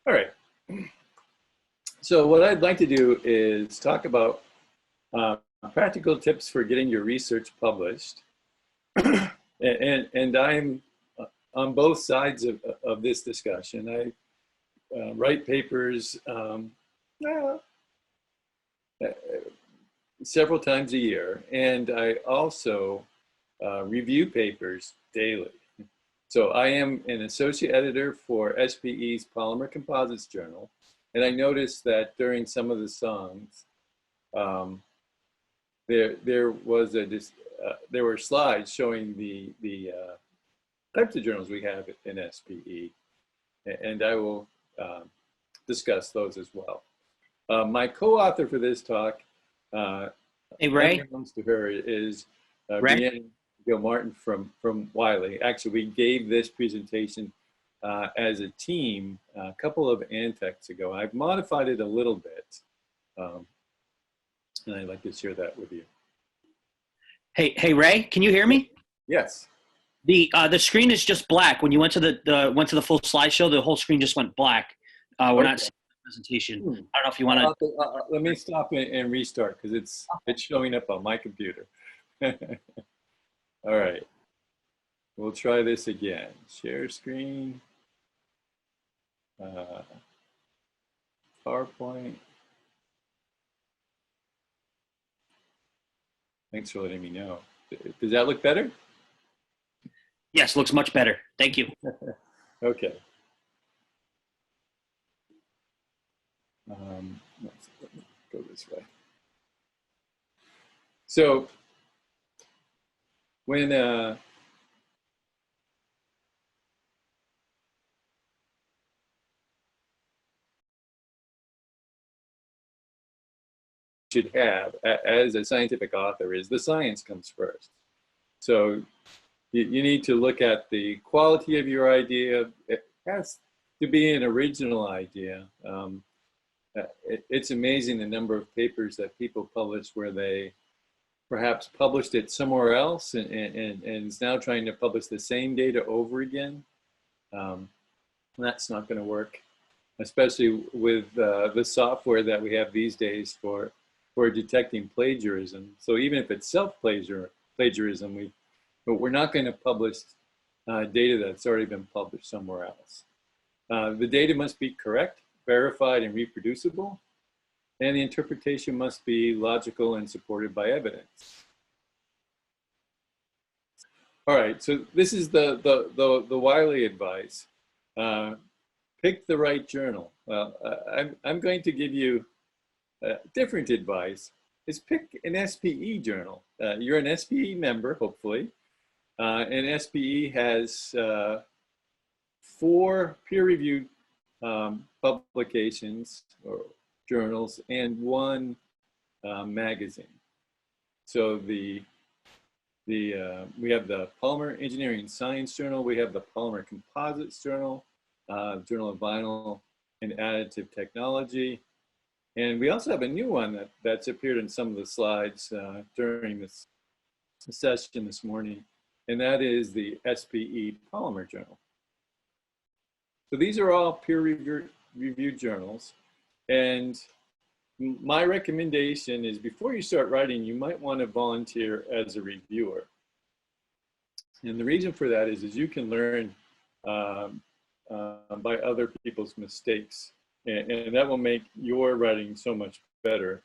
All right. So what I'd like to do is talk about practical tips for getting your research published. and I'm on both sides of this discussion. I write papers several times a year, and I also review papers daily. So I am an associate editor for SPE's Polymer Composites Journal, and I noticed that during some of the songs, there were slides showing the types of journals we have in SPE, and I will discuss those as well. My co-author for this talk, hey Ray, unbeknownst to her, is Ray? Martin from Wiley. Actually, we gave this presentation as a team a couple of ANTECs ago. I've modified it a little bit, and I'd like to share that with you. Hey Ray, can you hear me? Yes. The screen is just black. When you went to the full slideshow, the whole screen just went black. We're not seeing the presentation. I don't know if you want to. Let me stop and restart because it's showing up on my computer. All right, we'll try this again. Share screen, PowerPoint. Thanks for letting me know. Does that look better? Yes, looks much better. Thank you. Okay. Let's go this way. So when should have as a scientific author is the science comes first. So you need to look at the quality of your idea. It has to be an original idea. It's amazing the number of papers that people publish where they perhaps published it somewhere else and is now trying to publish the same data over again. That's not going to work, especially with the software that we have these days for detecting plagiarism. So even if it's self-plagiarism, we're not going to publish data that's already been published somewhere else. The data must be correct, verified, and reproducible, and the interpretation must be logical and supported by evidence. All right, so this is the Wiley advice. Pick the right journal. Well, I'm going to give you different advice. Is pick an SPE journal. You're an SPE member, hopefully. And SPE has 4 peer-reviewed publications or journals and 1 magazine. So we have the Polymer Engineering and Science Journal, we have the Polymer Composites Journal, Journal of Vinyl and Additive Technology, and we also have a new one that's appeared in some of the slides during this session this morning, and that is the SPE Polymer Journal. So these are all peer-reviewed journals, and my recommendation is before you start writing, you might want to volunteer as a reviewer. And the reason for that is you can learn by other people's mistakes, and that will make your writing so much better.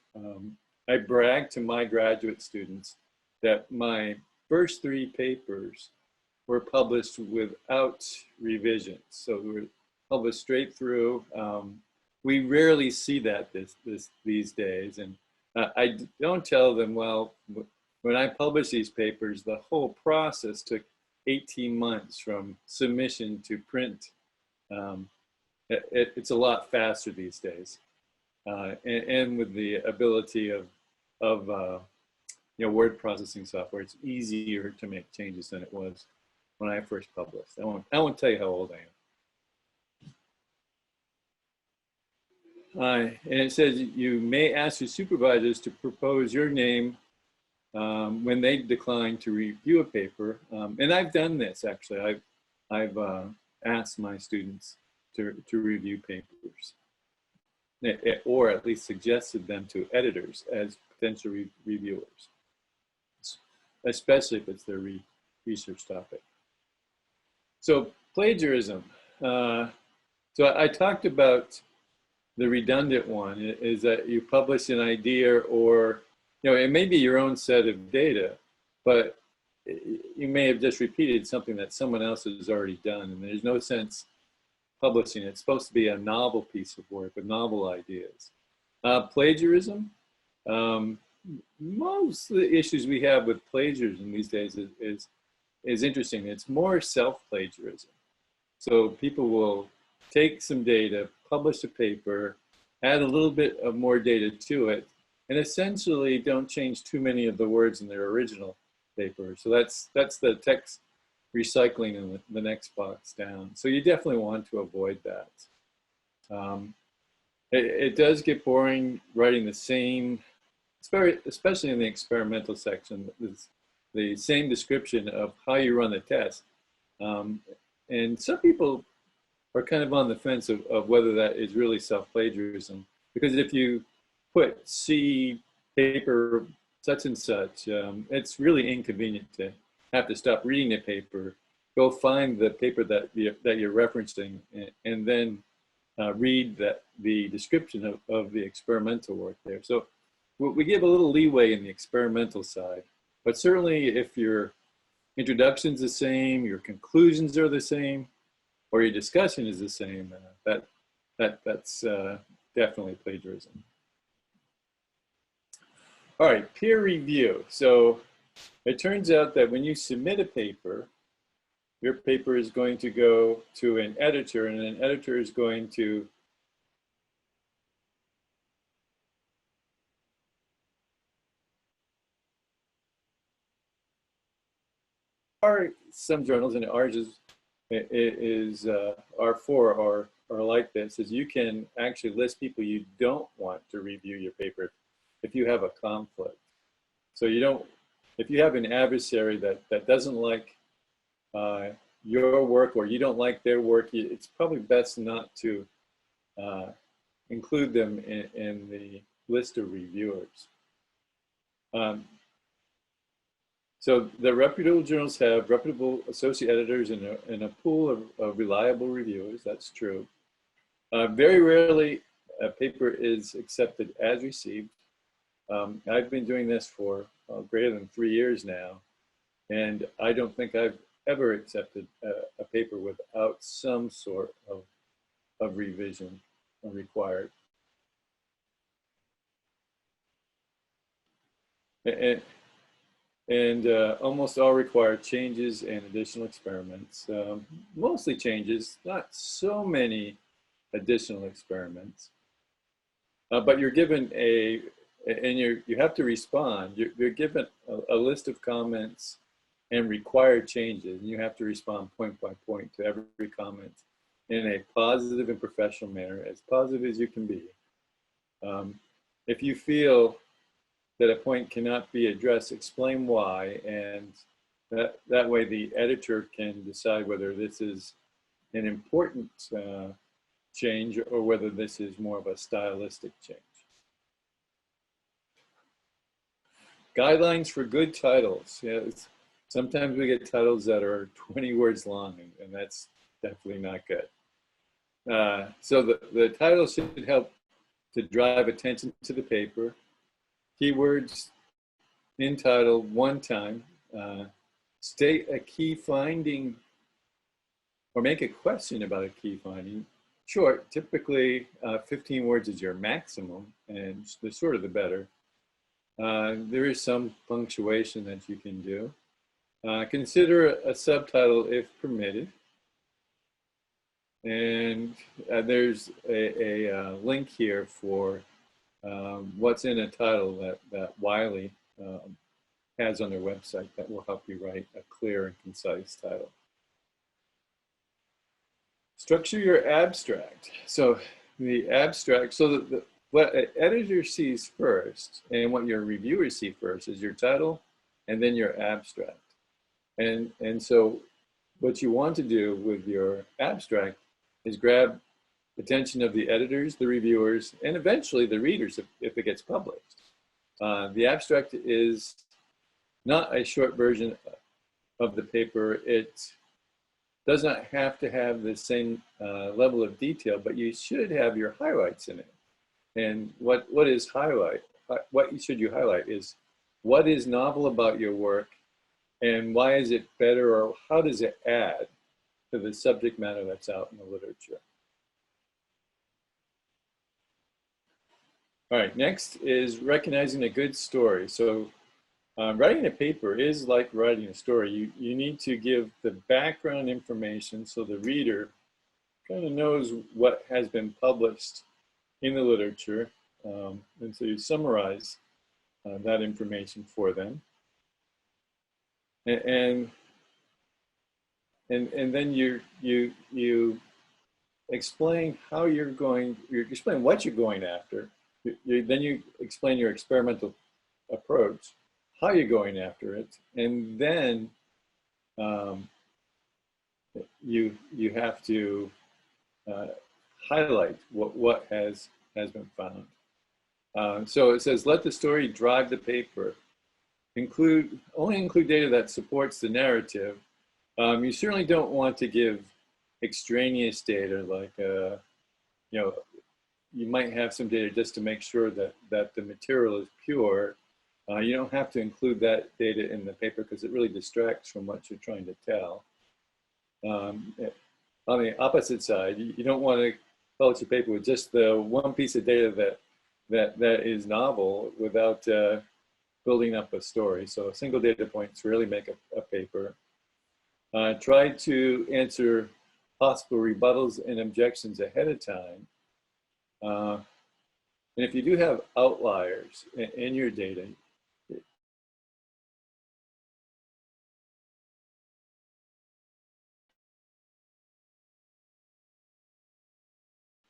I brag to my graduate students that my first 3 papers were published without revisions. So we were published straight through. We rarely see that these days. And I don't tell them, well, when I publish these papers, the whole process took 18 months from submission to print. It's a lot faster these days. And with the ability of word processing software, it's easier to make changes than it was when I first published. I won't tell you how old I am. And it says you may ask your supervisors to propose your name when they decline to review a paper. And I've done this actually. I've asked my students to review papers. or at least suggested them to editors as potential reviewers, especially if it's their research topic. So plagiarism. So I talked about the redundant one is that you publish an idea, or it may be your own set of data, but you may have just repeated something that someone else has already done, and there's no sense publishing it. It's supposed to be a novel piece of work with novel ideas. Plagiarism. Most of the issues we have with plagiarism these days is interesting. It's more self-plagiarism. So people will take some data, publish a paper, add a little bit of more data to it, and essentially don't change too many of the words in their original paper. So that's the text recycling in the next box down. So you definitely want to avoid that. It does get boring writing the same, especially in the experimental section, the same description of how you run the test. And some people are kind of on the fence of whether that is really self-plagiarism, because if you put C paper such and such, it's really inconvenient to have to stop reading the paper, go find the paper that you're referencing, and then read the description of the experimental work there. So we give a little leeway in the experimental side, but certainly if your introduction's the same, your conclusions are the same, or your discussion is the same, that's definitely plagiarism. All right, peer review. So it turns out that when you submit a paper, your paper is going to go to an editor, and an editor is going to some journals, and ours is R4 are like this, is you can actually list people you don't want to review your paper if you have a conflict. So you don't, if you have an adversary that doesn't like your work, or you don't like their work, it's probably best not to include them in the list of reviewers. So the reputable journals have reputable associate editors and a pool of reliable reviewers. That's true. Very rarely a paper is accepted as received. I've been doing this for greater than 3 years now, and I don't think I've ever accepted a paper without some sort of revision required. And almost all require changes and additional experiments. Mostly changes, not so many additional experiments. But you're given and you have to respond. You're given a list of comments and required changes, and you have to respond point by point to every comment in a positive and professional manner, as positive as you can be. If you feel that a point cannot be addressed, explain why, and that way the editor can decide whether this is an important change or whether this is more of a stylistic change. Guidelines for good titles. Yeah, sometimes we get titles that are 20 words long, and that's definitely not good. So the title should help to drive attention to the paper. Keywords in title one time. State a key finding or make a question about a key finding. Short, typically 15 words is your maximum, and the shorter the better. There is some punctuation that you can do. Consider a subtitle if permitted. And there's a link here for what's in a title that Wiley has on their website that will help you write a clear and concise title. Structure your abstract. So the abstract, so what an editor sees first and what your reviewers see first is your title and then your abstract. And so what you want to do with your abstract is grab attention of the editors, the reviewers, and eventually the readers if it gets published. The abstract is not a short version of the paper. It does not have to have the same level of detail, but you should have your highlights in it. And what is highlight? What should you highlight is what is novel about your work, and why is it better, or how does it add to the subject matter that's out in the literature? All right, next is recognizing a good story. So writing a paper is like writing a story. You need to give the background information so the reader kind of knows what has been published in the literature. And so you summarize that information for them. And then you explain how you explain what you're going after. Then you explain your experimental approach, how you're going after it, and then you have to highlight what has been found. So it says, let the story drive the paper. Only include data that supports the narrative. You certainly don't want to give extraneous data, like you might have some data just to make sure that the material is pure. You don't have to include that data in the paper because it really distracts from what you're trying to tell. On the opposite side, you don't want to publish a paper with just the one piece of data that is novel without building up a story. So single data points really make a paper. Try to answer possible rebuttals and objections ahead of time. And if you do have outliers in your data,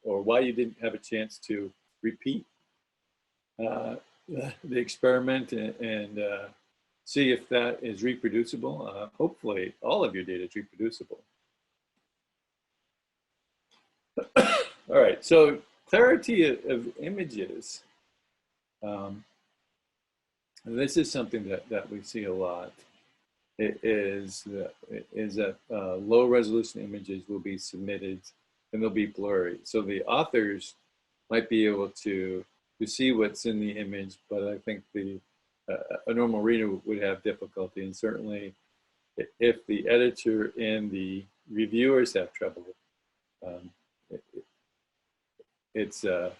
or why you didn't have a chance to repeat the experiment and see if that is reproducible. Hopefully all of your data is reproducible. All right, so clarity of images. This is something that we see a lot. It is that low resolution images will be submitted and they'll be blurry. So the authors might be able to see what's in the image, but I think a normal reader would have difficulty. And certainly if the editor and the reviewers have trouble, it's an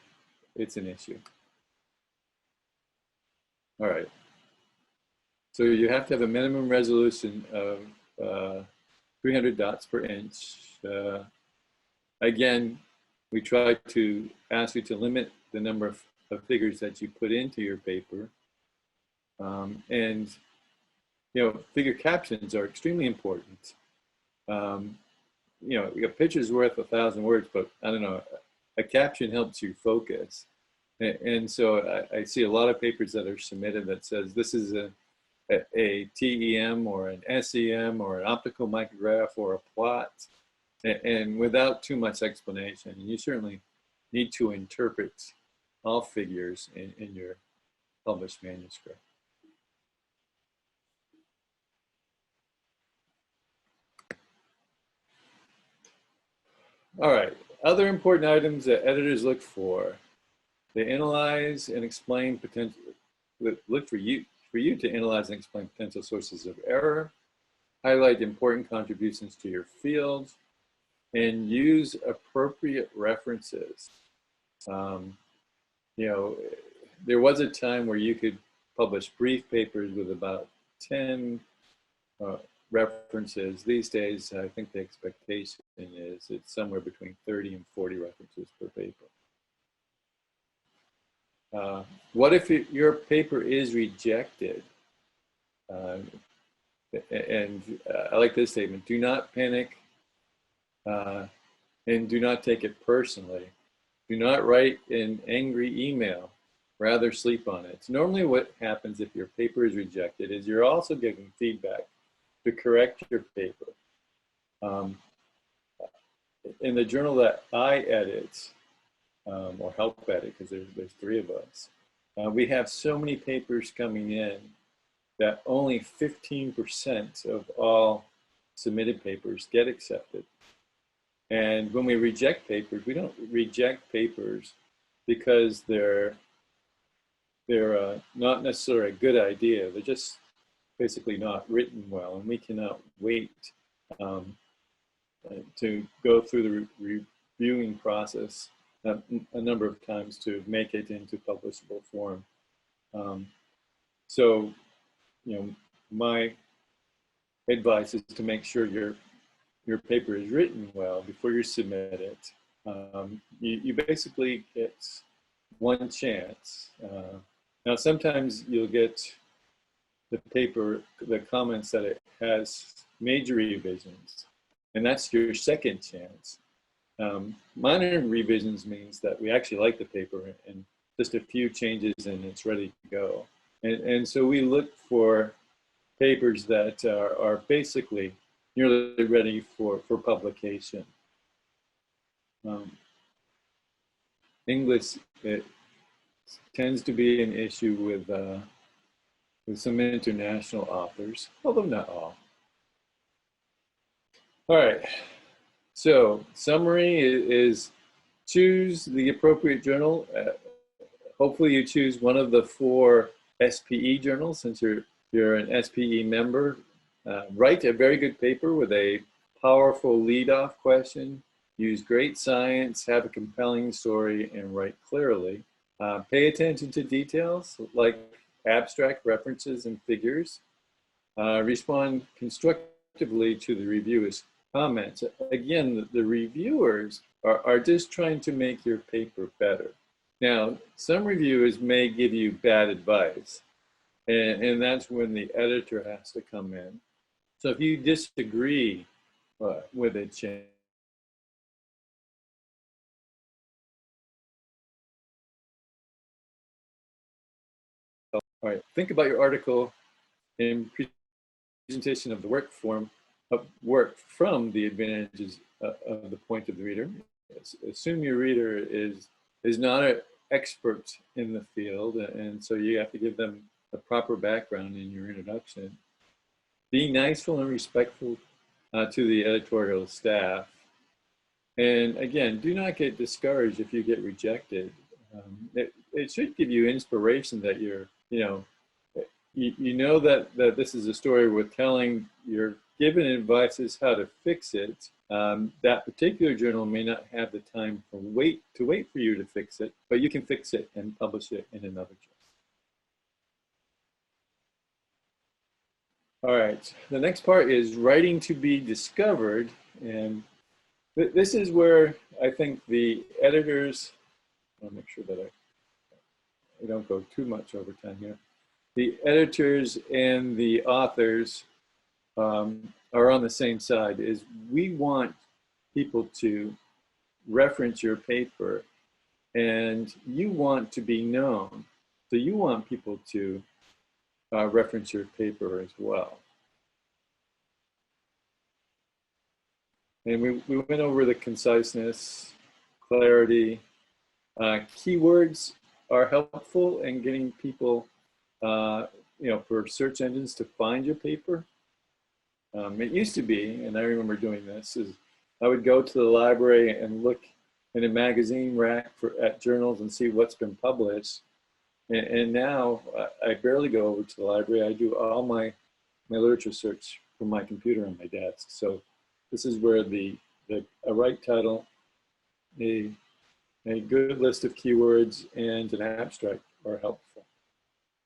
issue. All right. So you have to have a minimum resolution of 300 dots per inch. Again, we try to ask you to limit the number of figures that you put into your paper. And, figure captions are extremely important. A picture's worth 1,000 words, but I don't know, a caption helps you focus. And so I see a lot of papers that are submitted that says this is a TEM or an SEM or an optical micrograph or a plot, and without too much explanation. And you certainly need to interpret all figures in your published manuscript. All right, other important items that editors look for. They analyze and explain potential, look for you to analyze and explain potential sources of error, highlight important contributions to your field, and use appropriate references. There was a time where you could publish brief papers with about 10 references. These days, I think the expectation is it's somewhere between 30 and 40 references per paper. What if your paper is rejected? And I like this statement: do not panic and do not take it personally. Do not write an angry email, rather sleep on it. So normally what happens if your paper is rejected is you're also getting feedback to correct your paper. in the journal that I edit, or help edit, because there's 3 of us, we have so many papers coming in that only 15% of all submitted papers get accepted. And when we reject papers, we don't reject papers because they're not necessarily a good idea. They're just basically not written well, and we cannot wait to go through the reviewing process a number of times to make it into publishable form. So, you know, my advice is to make sure your paper is written well before you submit it. You basically get one chance. Now, sometimes you'll get the comments that it has major revisions, and that's your second chance. Minor revisions means that we actually like the paper and just a few changes and it's ready to go. And so we look for papers that are basically nearly ready for publication. English, it tends to be an issue with some international authors, although not all. All right, so summary is choose the appropriate journal. Hopefully you choose one of the 4 SPE journals since you're an SPE member. Write a very good paper with a powerful lead-off question. Use great science, have a compelling story, and write clearly. Pay attention to details like abstract references and figures. Respond constructively to the reviewers' comments. Again, the reviewers are just trying to make your paper better. Now, some reviewers may give you bad advice, and that's when the editor has to come in. So if you disagree with a change, all right, think about your article in presentation of the work from the advantages of the point of the reader. Assume your reader is not an expert in the field, and so you have to give them a proper background in your introduction. Be niceful and respectful to the editorial staff. And again, do not get discouraged if you get rejected. It should give you inspiration that you know that this is a story worth telling. You're given advices how to fix it. That particular journal may not have the time to wait for you to fix it, but you can fix it and publish it in another journal. All right, the next part is writing to be discovered. And this is where I think the editors, I'll make sure that I don't go too much over time here. The editors and the authors are on the same side. Is we want people to reference your paper, and you want to be known. So you want people to reference your paper as well. And we went over the conciseness, clarity. Keywords are helpful in getting people, for search engines to find your paper. It used to be, and I remember doing this, is I would go to the library and look in a magazine rack at journals and see what's been published. And now I barely go over to the library. I do all my literature search from my computer on my desk. So this is where a right title, a good list of keywords, and an abstract are helpful.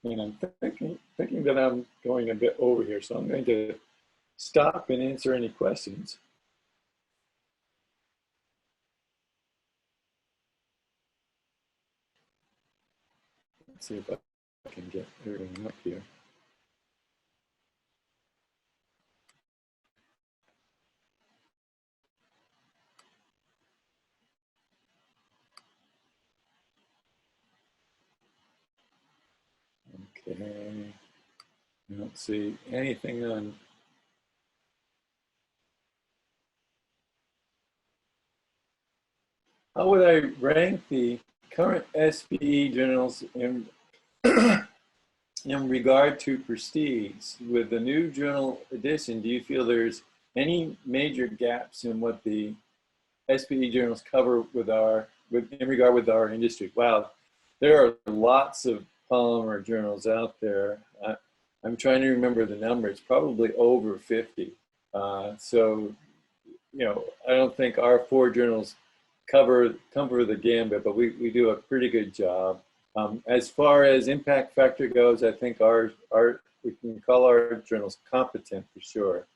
And I'm thinking that I'm going a bit over here, so I'm going to stop and answer any questions. Let's see if I can get everything up here. Okay, I don't see anything on. how would I rank the current SPE journals in in regard to prestige? With the new journal edition, do you feel there's any major gaps in what the SPE journals cover in regard with our industry? Wow, there are lots of polymer journals out there. I'm trying to remember the number. It's probably over 50. So, you know, I don't think our 4 journals cover the gambit, but we do a pretty good job. As far as impact factor goes, I think we can call our journals competent for sure.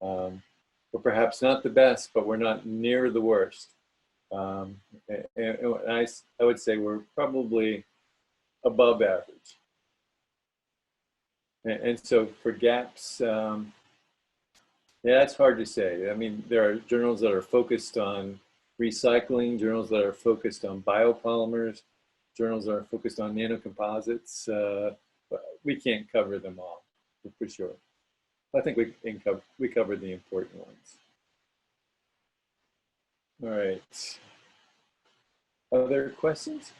We're perhaps not the best, but we're not near the worst. And I would say we're probably above average. And so for gaps, yeah, it's hard to say. I mean, there are journals that are focused on recycling, journals that are focused on biopolymers, journals that are focused on nanocomposites. But we can't cover them all, for sure. I think we covered the important ones. All right. Other questions?